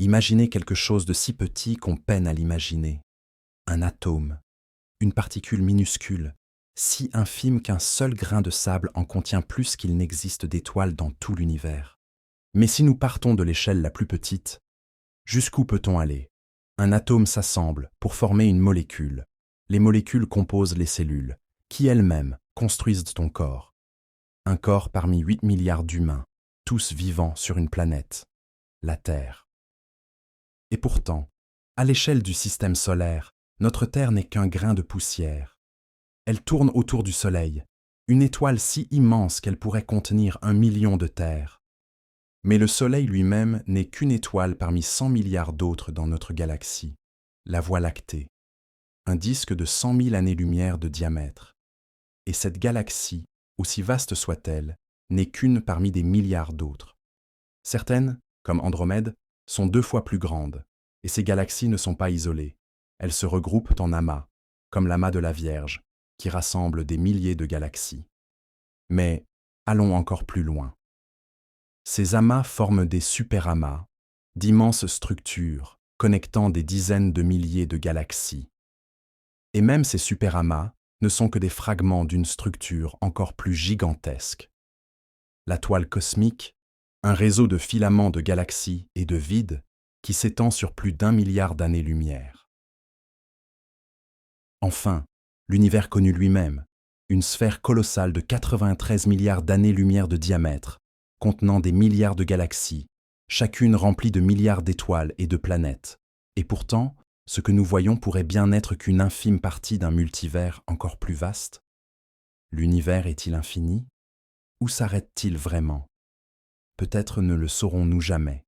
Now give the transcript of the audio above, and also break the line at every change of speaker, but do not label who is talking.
Imaginez quelque chose de si petit qu'on peine à l'imaginer. Un atome, une particule minuscule, si infime qu'un seul grain de sable en contient plus qu'il n'existe d'étoiles dans tout l'univers. Mais si nous partons de l'échelle la plus petite, jusqu'où peut-on aller? Un atome s'assemble pour former une molécule. Les molécules composent les cellules, qui elles-mêmes construisent ton corps. Un corps parmi 8 milliards d'humains, tous vivants sur une planète, la Terre. Et pourtant, à l'échelle du système solaire, notre Terre n'est qu'un grain de poussière. Elle tourne autour du Soleil, une étoile si immense qu'elle pourrait contenir 1 million de terres. Mais le Soleil lui-même n'est qu'une étoile parmi 100 milliards d'autres dans notre galaxie, la Voie lactée, un disque de 100 000 années-lumière de diamètre. Et cette galaxie, aussi vaste soit-elle, n'est qu'une parmi des milliards d'autres. Certaines, comme Andromède, sont 2 fois plus grandes, et ces galaxies ne sont pas isolées. Elles se regroupent en amas, comme l'amas de la Vierge, qui rassemble des milliers de galaxies. Mais allons encore plus loin. Ces amas forment des superamas, d'immenses structures connectant des dizaines de milliers de galaxies. Et même ces superamas ne sont que des fragments d'une structure encore plus gigantesque. La toile cosmique, un réseau de filaments de galaxies et de vide qui s'étend sur plus d'1 milliard d'années-lumière. Enfin, l'univers connu lui-même, une sphère colossale de 93 milliards d'années-lumière de diamètre, contenant des milliards de galaxies, chacune remplie de milliards d'étoiles et de planètes. Et pourtant, ce que nous voyons pourrait bien n'être qu'une infime partie d'un multivers encore plus vaste. L'univers est-il infini? Où s'arrête-t-il vraiment? Peut-être ne le saurons-nous jamais.